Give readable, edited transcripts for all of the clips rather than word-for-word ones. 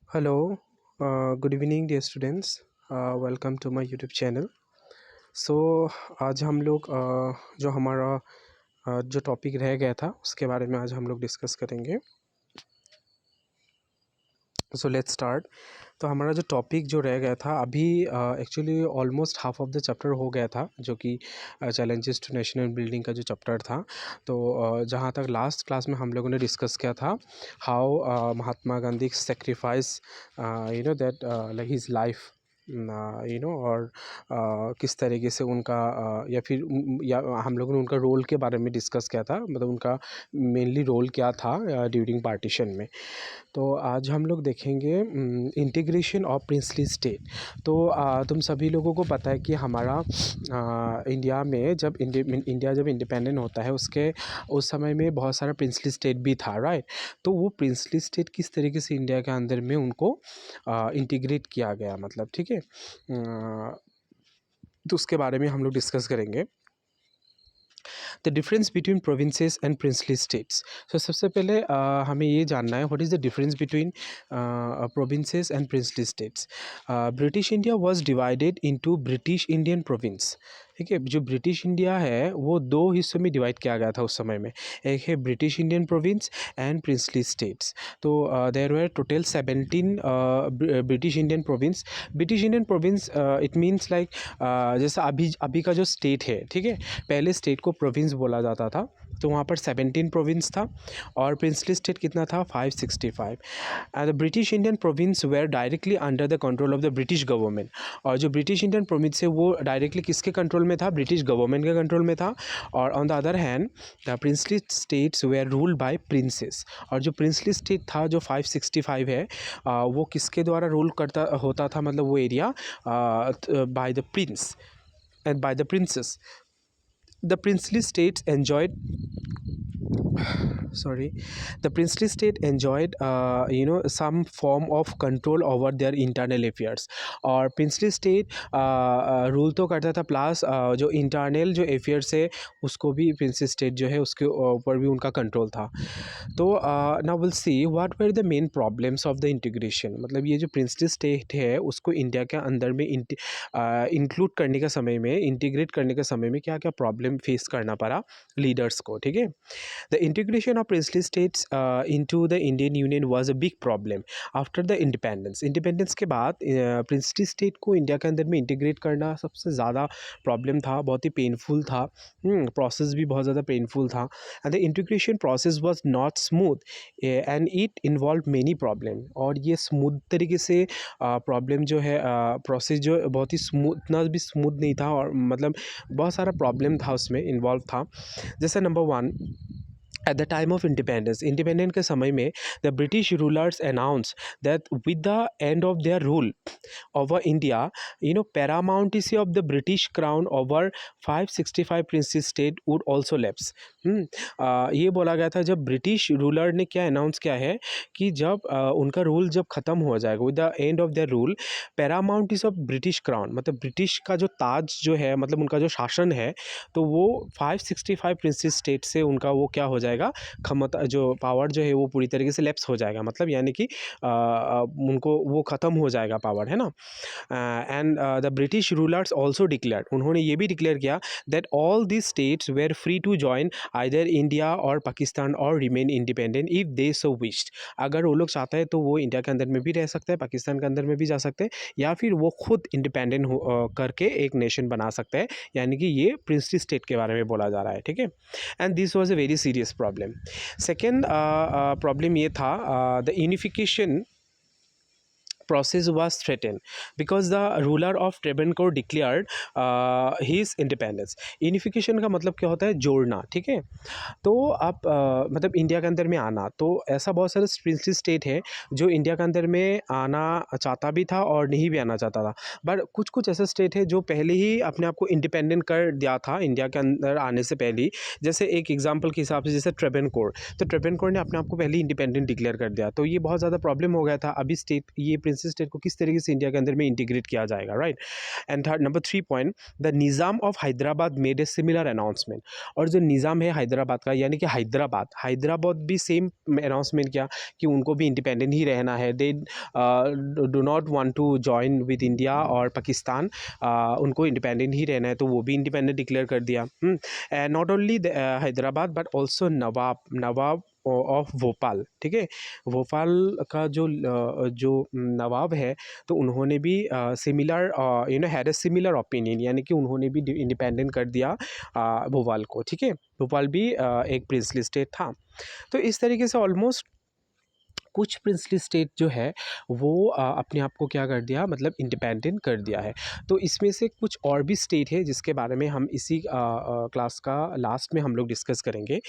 Hello, good evening dear students. Welcome to my YouTube channel. So आज हम लोग जो हमारा जो टॉपिक रह गया था उसके बारे में आज हम लोग डिस्कस करेंगे. So let's start. तो हमारा जो टॉपिक जो रह गया था अभी actually almost half of the chapter हो गया था जो कि चैलेंजेस टू नेशनल बिल्डिंग का जो चैप्टर था. तो जहाँ तक लास्ट क्लास में हम लोगों ने डिस्कस किया था how Mahatma Gandhi sacrifice that like his life और किस तरीके से उनका या हम लोगों ने उनका रोल के बारे में डिस्कस किया था, मतलब उनका मेनली रोल क्या था ड्यूरिंग पार्टीशन में. तो आज हम लोग देखेंगे इंटीग्रेशन ऑफ प्रिंसली स्टेट. तो तुम सभी लोगों को पता है कि हमारा इंडिया में जब इंडिया जब इंडिपेंडेंट होता है उसके उस समय में बहुत सारा प्रिंसली स्टेट भी था, राइट. तो वो प्रिंसली स्टेट किस तरीके से इंडिया के अंदर में उनको इंटीग्रेट किया गया, मतलब ठीक है. तो उसके बारे में हम लोग डिस्कस करेंगे. The difference between provinces and princely states. तो सबसे पहले हमें ये जानना है what is the difference between provinces and princely states. British India was divided into British Indian province. ठीक है, जो ब्रिटिश इंडिया है वो दो हिस्सों में डिवाइड किया गया था उस समय में. एक है British Indian province and princely states. तो there were total 17 British Indian province. British Indian province it means like जैसा अभी का जो स्टेट है, ठीक है, पहले स्टेट को प्रोविंस बोला जाता था. तो वहाँ पर 17 प्रोविंस था और प्रिंसली स्टेट कितना था 565. And the British Indian province were directly under the control of the British government. और जो ब्रिटिश इंडियन प्रोविंस है वो डायरेक्टली किसके कंट्रोल में था, ब्रिटिश गवर्नमेंट के कंट्रोल में था. और on the other hand the princely states were ruled by princes. और जो प्रिंसली स्टेट था जो 565 है वो किसके द्वारा रूल करता होता था, मतलब वो area by the Prince and by the princes. The princely states enjoyed the princely state enjoyed some form of control over their internal affairs. और princely state रूल तो करता था प्लस जो इंटरनल जो अफेयर्स है उसको भी princely state जो है उसके ऊपर भी उनका कंट्रोल था. तो now will see what were the main problems of the integration. मतलब ये जो प्रिंसली स्टेट है उसको इंडिया के अंदर में इंक्लूड करने के समय में, इंटीग्रेट करने के समय में क्या क्या प्रॉब्लम फेस करना पड़ा लीडर्स को. ठीक है, the integration of princely states into the Indian union was a big problem after the independence. Independence के बाद प्रिंसली स्टेट को इंडिया के अंदर में इंटीग्रेट करना सबसे ज़्यादा प्रॉब्लम था, बहुत ही पेनफुल था. प्रोसेस भी बहुत ज़्यादा पेनफुल था. And the integration process was not smooth and it involve many problem. और ये स्मूथ तरीके से प्रॉब्लम जो है प्रोसेस जो बहुत ही इतना भी स्मूथ नहीं था और मतलब बहुत सारा प्रॉब्लम था उसमें इन्वॉल्व था. जैसे number 1, at the time of independent के समय में the British rulers announce that with the end of their rule over India paramountcy of the British crown over 565 Princy state would also lapse. ये बोला गया था जब ब्रिटिश रूलर ने क्या अनाउंस किया है कि जब उनका रूल जब ख़त्म हो जाएगा with the end of their rule paramountcy of British crown, मतलब ब्रिटिश का जो ताज जो है, मतलब उनका जो शासन है, तो वो 565 प्रिंसी स्टेट से उनका वो क्या हो जाएगा, क्षमता जो पावर जो है वो पूरी तरीके से लैप्स हो जाएगा. मतलब यानी कि उनको वो ख़त्म हो जाएगा पावर, है ना. And the British rulers also declare, उन्होंने ये भी डिक्लेयर किया that all this states were free to join either India और पाकिस्तान और remain independent if they so wished. अगर वो लोग चाहते हैं तो वो इंडिया के अंदर में भी रह सकते हैं, पाकिस्तान के अंदर में भी जा सकते हैं, या फिर वो खुद इंडिपेंडेंट करके एक नेशन बना सकते हैं. यानी कि ये प्रिंसली स्टेट के बारे में बोला जा रहा है. ठीक है, and this was a very serious problem. Second problem ये था the unification process was threatened because the ruler of Travancore declared his independence. Unification का मतलब क्या होता है, जोड़ना. ठीक है, तो आप मतलब इंडिया के अंदर में आना, तो ऐसा बहुत सारे प्रिंसली स्टेट है जो इंडिया के अंदर में आना चाहता भी था और नहीं भी आना चाहता था. बट कुछ कुछ ऐसे स्टेट है जो पहले ही अपने आप को इंडिपेंडेंट कर दिया था इंडिया के अंदर आने से पहले ही. जैसे एक एग्जाम्पल के हिसाब से जैसे ट्रेवेनकोर, तो ट्रेवेनकोर ने अपने आप को पहले इंडिपेंडेंट डिक्लेयर कर दिया. तो ये बहुत ज़्यादा प्रॉब्लम हो गया था. अभी स्टेट ये प्रिंसली स्टेट को किस तरीके से इंडिया के अंदर में इंटीग्रेट किया जाएगा, right. And third number 3 point, the Nizam of Hyderabad made a similar announcement. और जो निज़ाम है हैदराबाद का, यानी कि हैदराबाद हैदराबाद भी सेम अनाउंसमेंट किया कि उनको भी इंडिपेंडेंट ही रहना है। They do not want to join with India और पाकिस्तान, उनको इंडिपेंडेंट ही रहना है, तो वो भी इंडिपेंडेंट डिक्लेयर कर दिया। Not only Hyderabad but also Nawab of Bhopal, ठीक है। भोपाल का जो नवाब है, तो उन्होंने भी similar had a similar opinion, यानी कि उन्होंने भी इंडिपेंडेंट कर दिया भोपाल को, ठीक है। भोपाल भी एक प्रिंसली स्टेट था। तो इस तरीके से ऑलमोस्ट कुछ प्रिंसली स्टेट जो है वो अपने आप को क्या कर दिया, मतलब इंडिपेंडेंट कर दिया है। तो इसमें से कुछ और भी स्टेट है जिसके बारे में हम इसी क्लास का लास्ट में हम लोग डिस्कस करेंगे।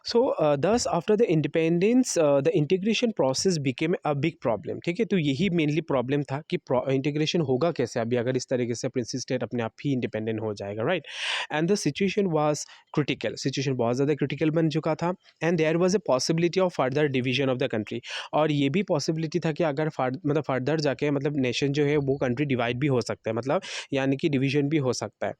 सो दस after the independence the integration process became a big problem, ठीक है। तो यही मेनली प्रॉब्लम था कि इंटीग्रेशन होगा कैसे अभी, अगर इस तरीके से प्रिंसली स्टेट अपने आप ही इंडिपेंडेंट हो जाएगा, right. And the situation was critical, situation बहुत ज़्यादा क्रिटिकल बन चुका था। And there was a possibility of further division of the country. और ये भी पॉसिबिलिटी था कि अगर मतलब फर्दर जाके मतलब नेशन जो है वो कंट्री डिवाइड भी हो सकता है, मतलब यानी कि डिवीजन भी हो सकता है।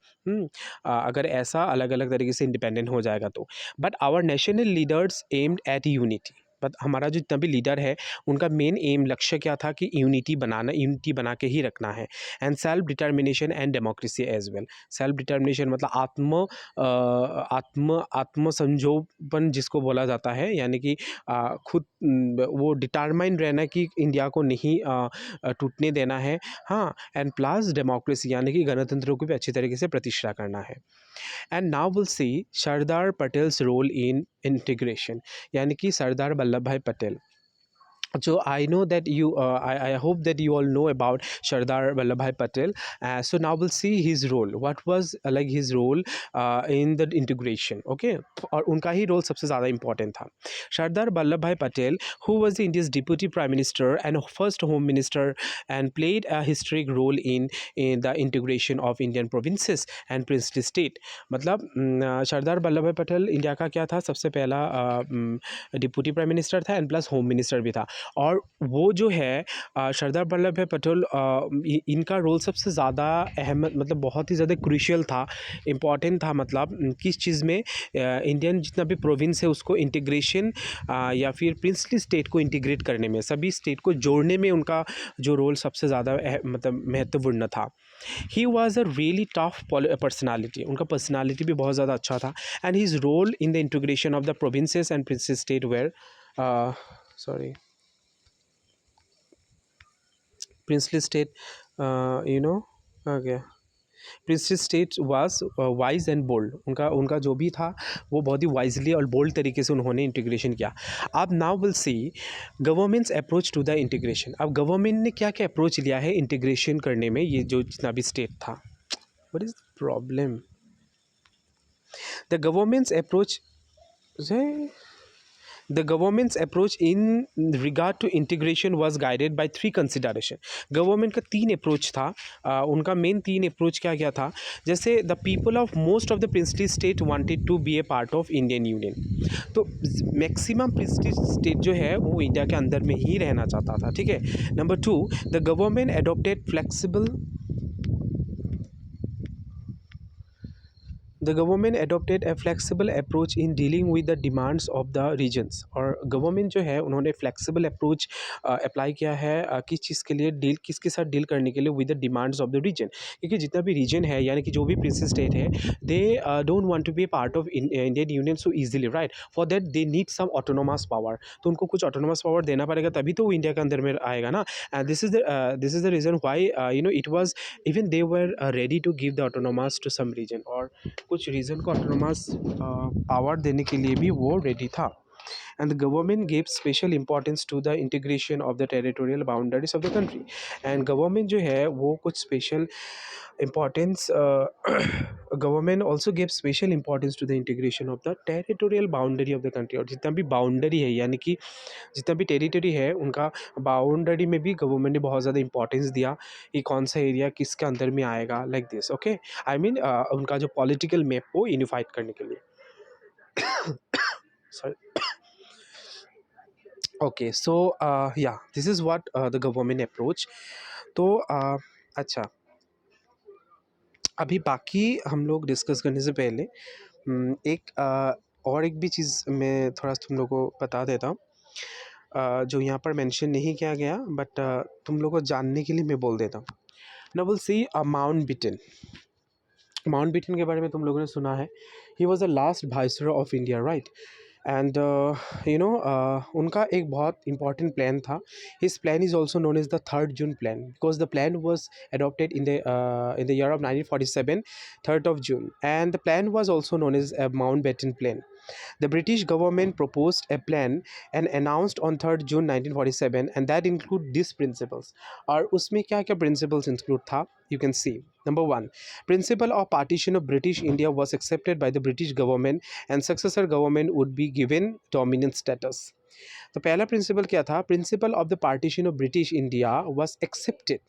अगर ऐसा अलग अलग तरीके से इंडिपेंडेंट हो जाएगा तो। But our national leaders aimed at unity, but हमारा जो जितना भी लीडर है उनका मेन एम लक्ष्य क्या था कि यूनिटी बना के ही रखना है। And self determination and democracy as well. Self determination मतलब आत्म संजोपन जिसको बोला जाता है, यानी कि खुद वो डिटरमाइन रहना कि इंडिया को नहीं टूटने देना है। हाँ, एंड प्लस डेमोक्रेसी, यानी कि गणतंत्र को भी अच्छी तरीके से प्रतिष्ठा करना है। And now will see Sardar Patel's role in integration, यानी कि सरदार Vallabh Bhai Patel. So I know that I hope that you all know about Sardar Vallabhbhai Patel. So now we'll see his role. What was like his role in the integration? Okay, और उनका ही role सबसे ज़्यादा important था। Sardar Vallabhbhai Patel, who was India's deputy prime minister and first home minister, and played a historic role in the integration of Indian provinces and princely state. मतलब सरदार Vallabh Bhai Patel India का क्या था, सबसे पहला डिप्टी प्राइम मिनिस्टर था and plus home minister भी था। और वो जो है सरदार वल्लभ भाई पटेल, इनका रोल सबसे ज़्यादा अहम, मतलब बहुत ही ज़्यादा क्रूशियल था, इम्पॉर्टेंट था। मतलब किस चीज़ में, इंडियन जितना भी प्रोविंस है उसको इंटीग्रेशन या फिर प्रिंसली स्टेट को इंटीग्रेट करने में, सभी स्टेट को जोड़ने में उनका जो रोल सबसे ज़्यादा मतलब महत्वपूर्ण था। He was a really tough personality, उनका पर्सनालिटी भी बहुत ज़्यादा अच्छा था। And his role in the integration of the provinces and princely state were sorry princely state okay, princely state was wise and bold. उनका जो भी था वो बहुत ही वाइजली और बोल्ड तरीके से उन्होंने इंटीग्रेशन किया। अब now will see government's approach to the integration. अब गवर्नमेंट ने क्या क्या अप्रोच लिया है इंटीग्रेशन करने में, ये जो जितना भी स्टेट था। What is the problem, the governments approach The government's approach in regard to integration was guided by three consideration. Government का तीन अप्रोच था, उनका मेन तीन अप्रोच क्या क्या था। जैसे the people of most of the princely state wanted to be a part of Indian union. तो मैक्सिमम प्रिंसली स्टेट जो है वो इंडिया के अंदर में ही रहना चाहता था, ठीक है। Number two, the government adopted flexible The government adopted a flexible approach in dealing with the demands of the regions. और गवर्नमेंट जो है उन्होंने फ्लेक्सिबल अप्रोच अप्लाई किया है किस चीज़ के लिए, डील किसके साथ डील करने के लिए, with the demands of the region. क्योंकि जितना भी रीजन है, यानी कि जो भी प्रिंसली स्टेट है, they don't want to be part of Indian union so easily, right. For that they need some autonomous power. तो उनको कुछ ऑटोनोमस पावर देना पड़ेगा, तभी तो वो इंडिया के अंदर में आएगा ना। And this is the reason why it was even they were ready to give the autonomous to some region. और कुछ रीजन को ऑटोनोमस पावर देने के लिए भी वो रेडी था। And the government gave special importance to the integration of the territorial boundaries of the country. And government जो है वो कुछ special importance, government also gave special importance to the integration of the territorial boundary of the country. और जितना भी boundary है, यानी कि जितना भी टेरिटरी है, उनका बाउंड्री में भी गवर्नमेंट ने बहुत ज़्यादा इंपॉर्टेंस दिया कि कौन सा एरिया किसके अंदर में आएगा, like this. Okay, I mean उनका जो पॉलिटिकल मैप को यूनिफाइड करने के लिए। सॉरी। ओके सो या this is what the government approach. तो अच्छा, अभी बाकी हम लोग डिस्कस करने से पहले एक और एक भी चीज़ मैं थोड़ा तुम लोगों को बता देता हूँ, जो यहाँ पर मेंशन नहीं किया गया, बट तुम लोगों को जानने के लिए मैं बोल देता हूँ. Now will see Mountbatten. Mountbatten के बारे में तुम लोगों ने सुना है. He was the last viceroy of India, right. And उनका एक बहुत इंपॉर्टेंट प्लान था. His plan is also known as the 3rd June plan, because the plan was adopted in the year of 1947, 3rd of June, and the plan was also known as a Mountbatten plan. The British government proposed a plan and announced on 3rd June 1947, and that include these principles. और उसमें क्या क्या principles include था? You can see. Number one, principle of partition of British India was accepted by the British government, and successor government would be given dominant status. तो पहला principal क्या था? Principle of the partition of British India was accepted.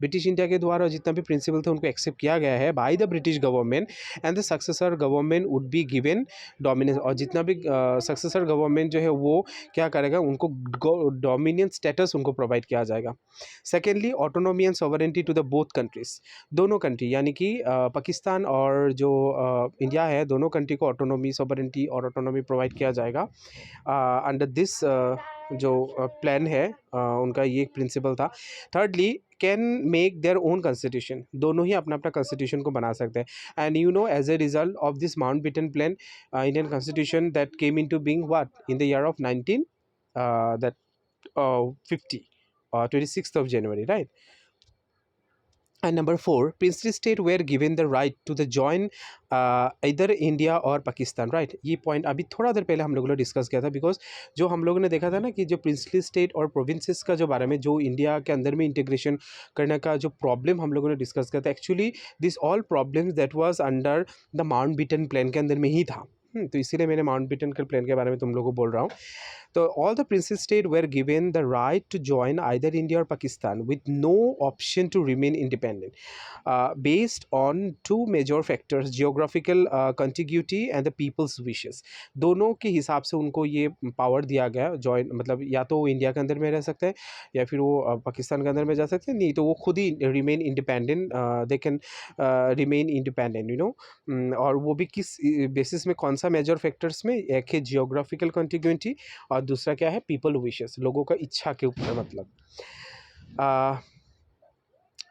British India के द्वारा जितना भी principal थे उनको एक्सेप्ट किया गया है by the British government, and the successor government would be given dominance. और जितना भी सक्सेसर गवर्नमेंट जो है वो क्या करेगा, उनको डोमिनेंस स्टेटस उनको प्रोवाइड किया जाएगा. Secondly, autonomy and sovereignty to the both countries. दोनों कंट्री यानी कि पाकिस्तान और जो इंडिया है, दोनों कंट्री को ऑटोनॉमी, सॉवरेंटी और ऑटोनॉमी प्रोवाइड किया जाएगा अंडर दिस जो प्लान है. उनका ये एक प्रिंसिपल था. Thirdly, can make their own constitution. दोनों ही अपना अपना कॉन्स्टिट्यूशन को बना सकते हैं. And you know, as a result of this Mountbatten plan, Indian constitution that came in to being what in the year of 1950, 26th of January, right? And number four, princely state were given the right to the join either India और Pakistan, right. ये point अभी थोड़ा देर पहले हम लोगों ने discuss किया था, बिकॉज जो हम लोगों ने देखा था ना कि जो प्रिंसली स्टेट और प्रोविंसेस का जो बारे में, जो इंडिया के अंदर में इंटीग्रेशन करने का जो प्रॉब्लम हम लोगों ने डिस्कस किया था, actually this all problems that was under the Mountbatten plan के अंदर में ही था. तो इसीलिए मैंने माउंट बेटन के प्लान के बारे में तुम लोगों को बोल रहा हूँ. So all the princely states were given the right to join either India or Pakistan with no option to remain independent, based on two major factors: geographical contiguity and the people's wishes. दोनों के हिसाब से उनको ये power दिया गया join, मतलब या तो वो इंडिया के अंदर में रह सकते हैं या फिर वो पाकिस्तान के अंदर में जा सकते हैं, नहीं तो वो खुद he remain independent. They can remain independent, you know. और वो भी किस बेसिस में, कौन सा मेजर फैक्टर्स में? एक है जियोग्राफिकल कॉन्टिग्यूटी और दूसरा क्या है? पीपल विशेस, लोगों का इच्छा के ऊपर, मतलब.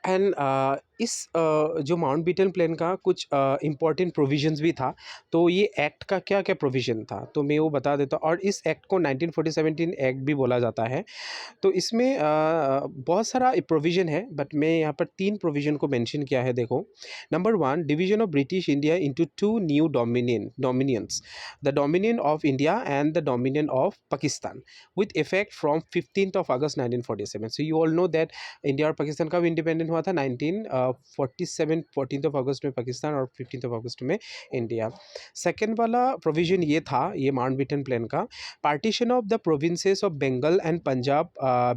एंड इस जो माउंट बेटन प्लान का कुछ इम्पॉर्टेंट प्रोविजंस भी था. तो ये एक्ट का क्या क्या प्रोविज़न था तो मैं वो बता देता हूँ. और इस एक्ट को 1947 एक्ट भी बोला जाता है. तो इसमें बहुत सारा प्रोविज़न है, बट मैं यहाँ पर 3 प्रोविज़न को मेंशन किया है. देखो, number 1, division of British India into 2 new dominions, the dominion of India and the dominion of Pakistan, with effect from 15th of August 1947. So you all know that India और पाकिस्तान कब independent हुआ था? 1947, 14th of August में पाकिस्तान और 15th of August में India. Second वाला provision ये था, ये माउंट बेटन प्लान का, partition of the provinces of Bengal and Punjab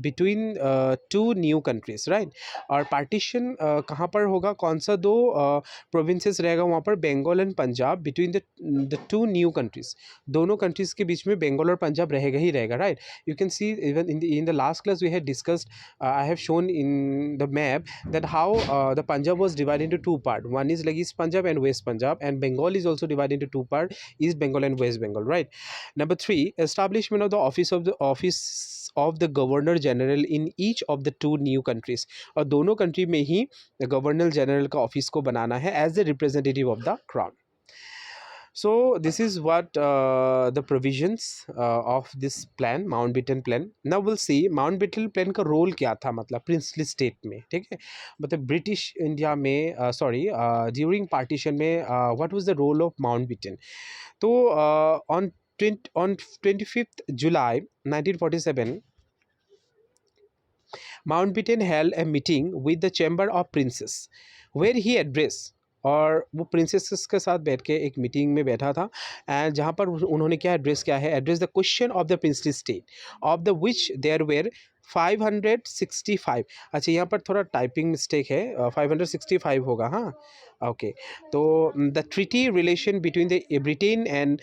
between 2 new countries, right. और पार्टीशन कहाँ पर होगा? कौन सा 2 प्रोविंसेस रहेगा वहाँ पर? Bengal and Punjab between the 2 new countries. दोनों कंट्रीज के बीच में बंगाल और पंजाब रहेगा ही रहेगा, right. You can see even in the last class we had discussed, I have shown in the map that how the Punjab was divided into 2 parts. One is like East Punjab and West Punjab, and Bengal is also divided into 2 parts, East Bengal and West Bengal, right. Number 3, establishment of the office of the Governor General in each of the 2 new countries. और दोनों कंट्री में ही governor general का office को बनाना है as the representative of the crown. So this is what the provisions of this plan, Mountbatten plan. Now we'll see Mountbatten plan का रोल क्या था, मतलब प्रिंसली स्टेट में, ठीक है. मतलब ब्रिटिश इंडिया में, सॉरी, ड्यूरिंग पार्टीशन में what was the role of Mountbatten. तो on 25th July 1947, Mountbatten held a meeting with the Chamber of Princes where he addressed, और वो प्रिंसेस के साथ बैठ के एक मीटिंग में बैठा था, एंड जहाँ पर उन्होंने क्या एड्रेस किया है? Address the question of the princely state of the which there were 565. अच्छा, यहाँ पर थोड़ा टाइपिंग मिस्टेक है, 565 होगा, हाँ. Okay, so the treaty relation between the Britain and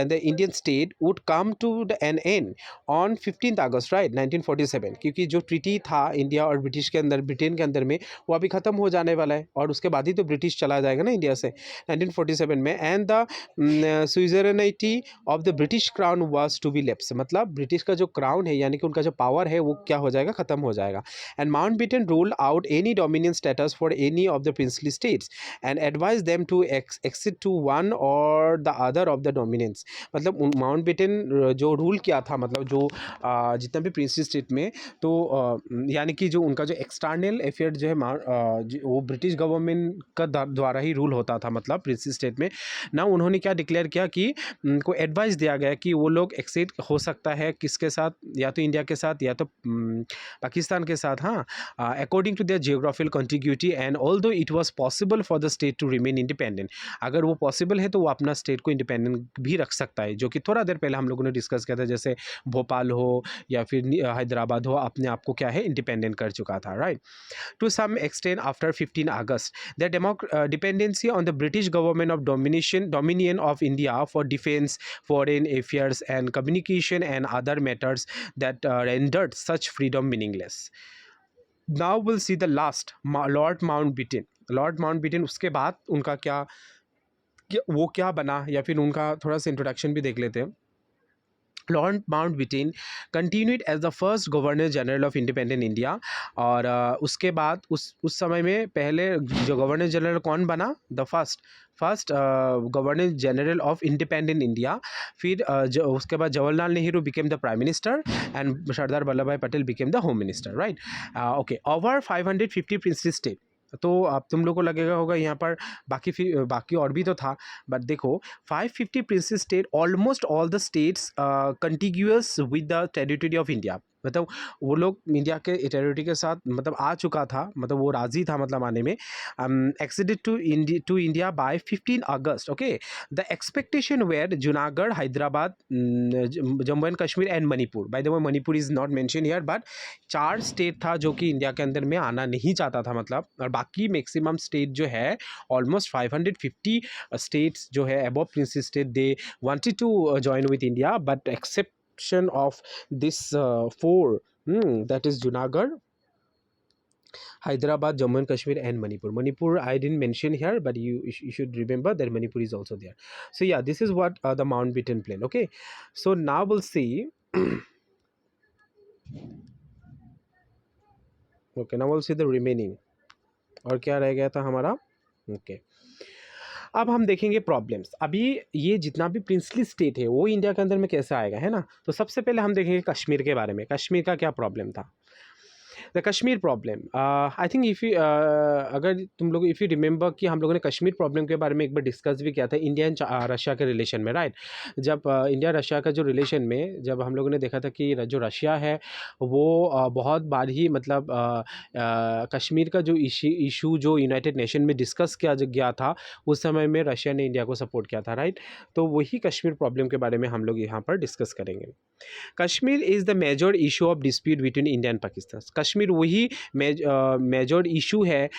the Indian state would come to an end on 15th August, right, 1947, क्योंकि जो treaty था इंडिया और ब्रिटिश के अंदर, ब्रिटेन के अंदर में, वो अभी ख़त्म हो जाने वाला है और उसके बाद ही तो ब्रिटिश चला जाएगा ना इंडिया से 1947 में। And the suzerainty of the British crown was to be lapse, मतलब ब्रिटिश का जो क्राउन है यानी कि उनका जो पावर है वो क्या हो जाएगा, ख़त्म हो जाएगा। And Mountbatten ruled out any dominion status for any of the princely states and advise them to exit to one और the other of the dominions. मतलब माउंटबेटन जो रूल किया था, मतलब जो जितना भी प्रिंसली स्टेट में, तो यानी कि जो उनका जो एक्सटर्नल अफेयर जो है वो ब्रिटिश गवर्नमेंट का द्वारा ही रूल होता था, मतलब प्रिंसली स्टेट में ना। उन्होंने क्या डिक्लेयर किया कि उनको एडवाइस दिया गया कि वो लोग एक्सिट हो सकता है किसके साथ, या तो इंडिया के साथ या तो पाकिस्तान के साथ, हाँ, according to their geographical contiguity and although it was possible for the state to remain independent. अगर वो पॉसिबल है तो वो अपना स्टेट को इंडिपेंडेंट भी रख सकता है, जो कि थोड़ा देर पहले हम लोगों ने डिस्कस किया था, जैसे भोपाल हो या फिर हैदराबाद हो, अपने आप को क्या है, इंडिपेंडेंट कर चुका था, right. To some extent after 15 August. Their dependency on the British government of dominion of India for defense, foreign affairs and communication and other matters that rendered such freedom meaningless. Now we'll see the last, Lord Mountbatten. Lord Mountbatten, उसके बाद उनका वो क्या बना, या फिर उनका थोड़ा सा इंट्रोडक्शन भी देख लेते हैं। Lord Mountbatten continued as the first governor general of independent India. और उसके बाद उस समय में पहले जो गवर्नर जनरल कौन बना, the first governor general of independent India. फिर उसके बाद Jawaharlal Nehru became the prime minister and Sardar Vallabh Bhai Patel became the home minister, right. Okay, over 550 princely state. तो अब तुम लोग को लगेगा होगा यहाँ पर बाकी और भी तो था, बट देखो 550 princes state, almost all the states contiguous with the territory of India. मतलब वो लोग इंडिया के टेरिटरी के साथ मतलब आ चुका था, मतलब वो राजी था मतलब आने में। Exceeded to India by 15 August. Okay, the expectation were Junagadh, Hyderabad, Jammu and Kashmir and Manipur. By the way Manipur is not mention here, but 4 state था जो कि इंडिया के अंदर में आना नहीं चाहता था, मतलब। और बाकी मैक्सिमम स्टेट जो है, ऑलमोस्ट 550 स्टेट्स जो है above princes state, they wanted to join with India, but exception of this 4, that is Junagadh, Hyderabad, Jammu and Kashmir and Manipur. Manipur I didn't mention here, but you should remember that Manipur is also there. So yeah, this is what the Mountbatten Plain. Okay, so now we'll see okay, now we'll see the remaining. और क्या रह गया था हमारा? Okay, अब हम देखेंगे problems. अभी ये जितना भी प्रिंसली स्टेट है वो इंडिया के अंदर में कैसे आएगा, है ना। तो सबसे पहले हम देखेंगे कश्मीर के बारे में, कश्मीर का क्या प्रॉब्लम था। The Kashmir problem, I think if you अगर तुम लोग इफ़ यू रिमेंबर कि हम लोगों ने कश्मीर प्रॉब्लम के बारे में एक बार डिस्कस भी किया था इंडिया एंड रशिया के रिलेशन में, राइट। जब इंडिया रशिया का जो रिलेशन में जब हम लोगों ने देखा था कि जो रशिया है वो बहुत बार ही मतलब कश्मीर का जो इशू जो यूनाइटेड नेशन में डिस्कस किया गया था, उस समय में रशिया ने इंडिया को सपोर्ट किया था, राइट। तो वही कश्मीर प्रॉब्लम के बारे में हम लोग यहाँ पर डिस्कस करेंगे। Kashmir is the major issue of dispute between India and Pakistan. Kashmir वही मेजर इशू है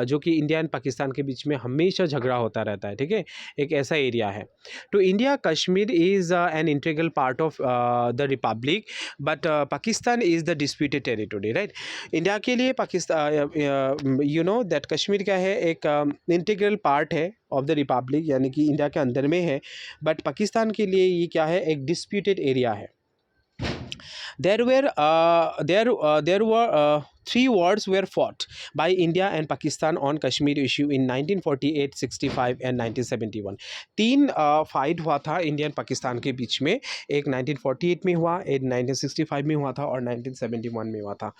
जो कि इंडिया एंड पाकिस्तान के बीच में हमेशा झगड़ा होता रहता है, ठीक है। एक ऐसा एरिया है। तो India Kashmir is an integral part of the Republic, but Pakistan is the disputed territory, right. India के लिए Pakistan you know that Kashmir क्या है, एक इंटीग्रल पार्ट है ऑफ द रिपब्लिक, यानी कि इंडिया के अंदर में है, बट पाकिस्तान के लिए ये क्या है, एक डिस्प्यूटेड एरिया है। There were 3 wars were fought by India and Pakistan on Kashmir issue in 1948, 65 and 1971. 3 fight हुआ था इंडिया एंड पाकिस्तान के बीच में, एक 1948 में हुआ, एक 1965 में हुआ था और 1971 में हुआ था।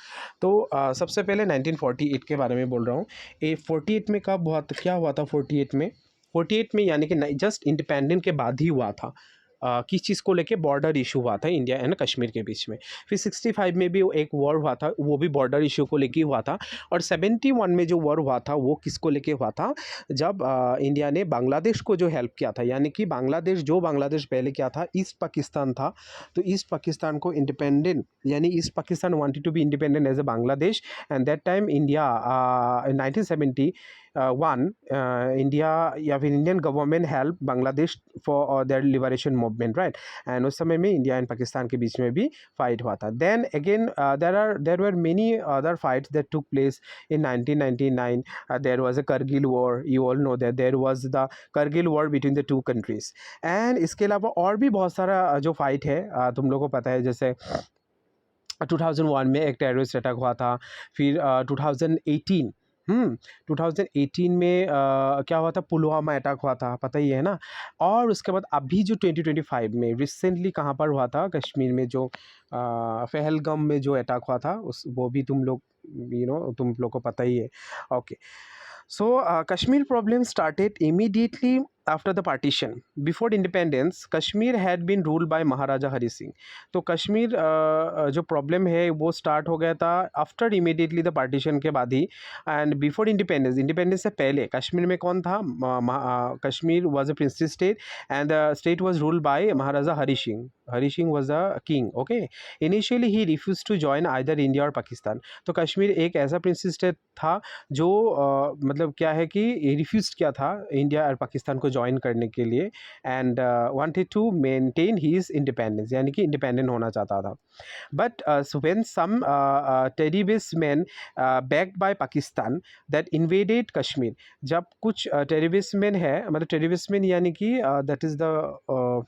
तो सबसे पहले 1948 के बारे में बोल रहा हूँ। 48 में कब हुआ था, क्या हुआ था 48 में यानी कि जस्ट इंडिपेंडेंट के बाद ही हुआ था। किस चीज़ को लेके, बॉर्डर इशू हुआ था इंडिया एंड कश्मीर के बीच में। फिर 65 में भी एक वॉर हुआ था, वो भी बॉर्डर इशू को लेके हुआ था। और 71 में जो वॉर हुआ था वो किसको लेके हुआ था, जब इंडिया ने बांग्लादेश को जो हेल्प किया था, यानी कि बांग्लादेश पहले क्या था, ईस्ट पाकिस्तान था। तो ईस्ट पाकिस्तान को इंडिपेंडेंट, यानी East Pakistan wanted to be independent as a Bangladesh, and that time India 1970 one India या फिर Indian government help Bangladesh for their liberation movement, right. And उस समय में इंडिया एंड पाकिस्तान के बीच में भी फाइट हुआ था। Then again there were many other fights that took place in 1999. There was a Kargil war, you all know that there was the Kargil war between the two countries. And इसके अलावा और भी बहुत सारा जो fight है तुम लोगों को पता है, जैसे 2001 में एक टेररिस्ट अटैक हुआ था, फिर 2018 2018 में क्या हुआ था, पुलवामा अटैक हुआ था, पता ही है ना। और उसके बाद अभी जो 2025 में रिसेंटली कहाँ पर हुआ था, कश्मीर में जो पहलगाम में जो अटैक हुआ था, उस वो भी तुम लोग तुम लोग को पता ही है। Okay, so Kashmir problem started immediately after the partition. Before independence, Kashmir had been ruled by Maharaja Hari Singh. तो कश्मीर जो प्रॉब्लम है वो स्टार्ट हो गया था आफ्टर इमीडिएटली द पार्टीशन के बाद ही, एंड बिफोर इंडिपेंडेंस, इंडिपेंडेंस से पहले कश्मीर में कौन था, Kashmir was a princely state and the state was ruled by Maharaja Hari Singh. Hari Singh was the king. Okay, initially he refuse to join either India और पाकिस्तान. तो कश्मीर एक ऐसा प्रिंसली स्टेट था जो मतलब क्या है कि रिफ्यूज किया था इंडिया और पाकिस्तान को ज्वाइन करने के लिए, and wanted to maintain his independence, यानी कि इंडिपेंडेंट होना चाहता था. But when some terrorist man backed by Pakistan that invaded Kashmir, जब कुछ टेररिस्ट मैन है, मतलब टेररिस्ट मैन यानी कि that is the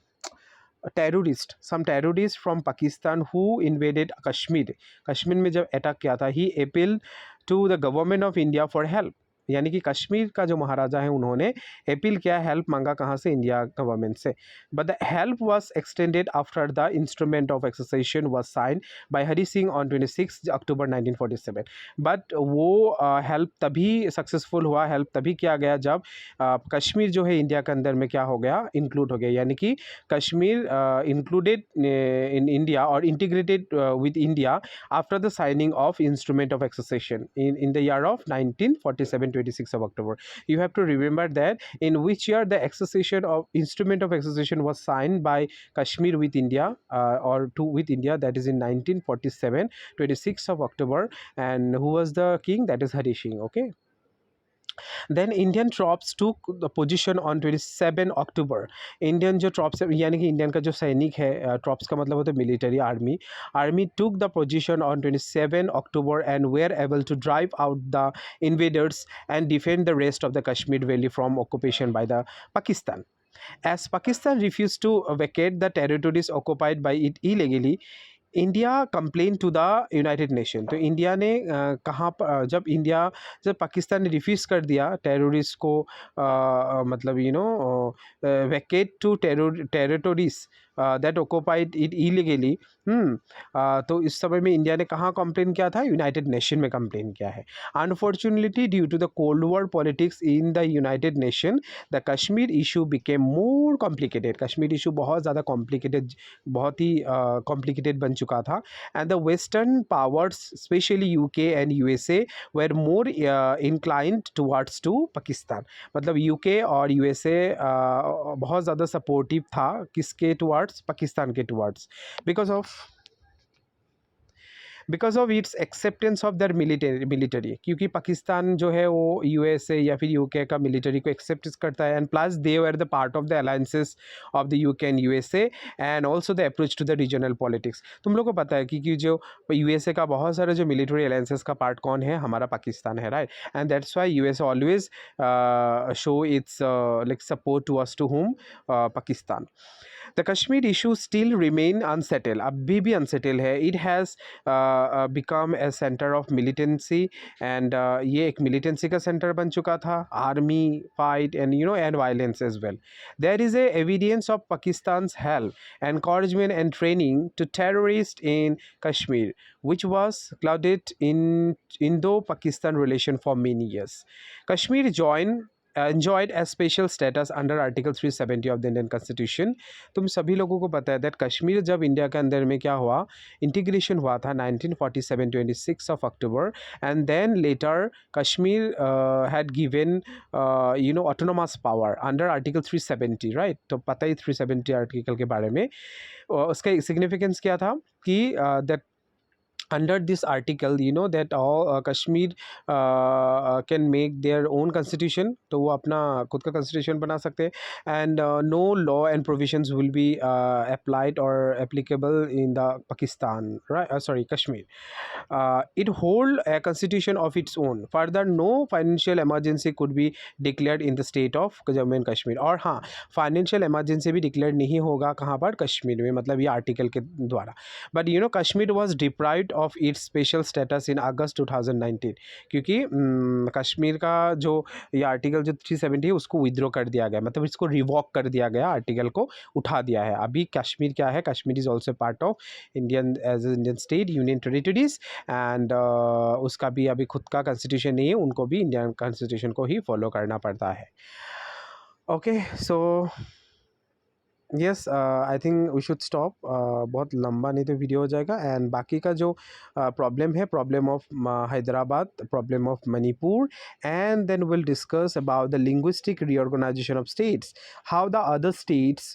terrorist, some terrorists from Pakistan who invaded Kashmir. Kashmir में जब अटैक किया था, he appealed to the government of India for help. यानी कि कश्मीर का जो महाराजा है उन्होंने अपील किया, हेल्प मांगा कहाँ से, इंडिया गवर्नमेंट से. But the help was extended after the instrument of association was sign by Hari Singh on 26 October 1947. But वो हेल्प तभी सक्सेसफुल हुआ, हेल्प तभी किया गया जब कश्मीर जो है इंडिया के अंदर में क्या हो गया, इंक्लूड हो गया. यानी कि कश्मीर इंक्लूडेड इन इंडिया और integrated with India after the signing of instrument of accession in the year of 1947, 26 of October. You have to remember that in which year the accession of instrument of accession was signed by Kashmir with India, or to with India, that is in 1947, 26 of October. And who was the king? That is Hari Singh. Okay. Then Indian troops took the position on 27 October. Indian जो troops है, यानी कि Indian का जो सैनिक है, trophs का मतलब होता है military, army. Army took the position on 27 October and were able to drive out the invaders and defend the rest of the Kashmir valley from occupation by the Pakistan. As Pakistan refused to vacate the territories occupied by it illegally, India complain to the United Nation. तो India ने कहाँ पर, जब पाकिस्तान ने refuse कर दिया terrorist को, मतलब vacate to territories that occupied it illegally. तो इस समय में इंडिया ने कहाँ कंप्लेन किया था, यूनाइटेड नेशन में कंप्लेन किया है. Unfortunately due to the cold war politics in the United Nation, the Kashmir issue became more complicated. Kashmir issue बहुत ज़्यादा कॉम्प्लिकेटेड, बहुत ही कॉम्प्लिकेटेड बन चुका था. And the western powers specially UK and USA were more inclined towards to Pakistan. मतलब UK और USA बहुत ज़्यादा सपोर्टिव था किसके टुवर्ड्स, पाकिस्तान के towards, because of its acceptance of their military. क्योंकि पाकिस्तान जो है वो यूएसए या फिर यूके का मिलिटरी को एक्सेप्ट करता है, and plus they were the part of the alliances of the UK and USA, and also the approach to the regional politics. तुम लोग को पता है कि जो यूएसए का बहुत सारे जो मिलिट्री अलायंसेस का पार्ट कौन है, हमारा पाकिस्तान है, right. And that's why USA always show it's like support to us to home, Pakistan. The Kashmir issue still remain unsettle, अभी भी अनसेटल है. It has become a centre of militancy, and ये एक मिलिटेंसी का सेंटर बन चुका था, army fight and and violence as well. There is a evidence of पाकिस्तान's help, encouragement and training to terrorists in Kashmir, which was clouded in Indo-Pakistan relation for many years. Kashmir enjoyed a special status under Article 370 of the Indian Constitution. तुम सभी लोगों को पता है that Kashmir जब India के अंदर में क्या हुआ, इंटीग्रेशन हुआ था 1947, 26 of October, and then later Kashmir had given autonomous power under Article 370, right. तो पता ही 370 आर्टिकल के बारे में. उसका सिग्निफिकेंस क्या था कि that under this article you know that all Kashmir can make their own constitution, तो वो अपना खुद का constitution बना सकते हैं, and no law and provisions will be applied or applicable in the Pakistan, right? Sorry, Kashmir. It hold a constitution of its own. Further, no financial emergency could be declared in the state of Jammu and Kashmir. और हाँ, financial emergency भी declare नहीं होगा कहाँ पर, कश्मीर में, मतलब ये आर्टिकल के द्वारा. But you know Kashmir was deprived of its special status in August 2019, क्योंकि कश्मीर का जो ये आर्टिकल जो 370 है उसको विद्रो कर दिया गया, मतलब इसको रिवॉक कर दिया गया, आर्टिकल को उठा दिया है. अभी कश्मीर क्या है, Kashmir is also part of Indian as Indian state, union territories, and उसका भी अभी खुद का कॉन्स्टिट्यूशन नहीं है, उनको भी इंडियन कॉन्स्टिट्यूशन को ही फॉलो करना पड़ता है. Okay, so yes, I think we should stop. बहुत लंबा नहीं तो वीडियो हो जाएगा. एंड बाकी का जो प्रॉब्लम है, problem of Hyderabad, problem of Manipur, and then will discuss about the linguistic reorganisation of states, how the other states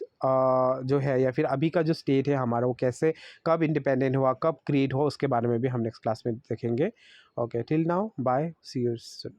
जो है या फिर अभी का जो स्टेट है हमारा वो कैसे, कब इंडिपेंडेंट हुआ, कब क्रिएट हुआ, उसके बारे में भी हम नेक्स्ट क्लास में देखेंगे. Okay, till now bye, see you soon.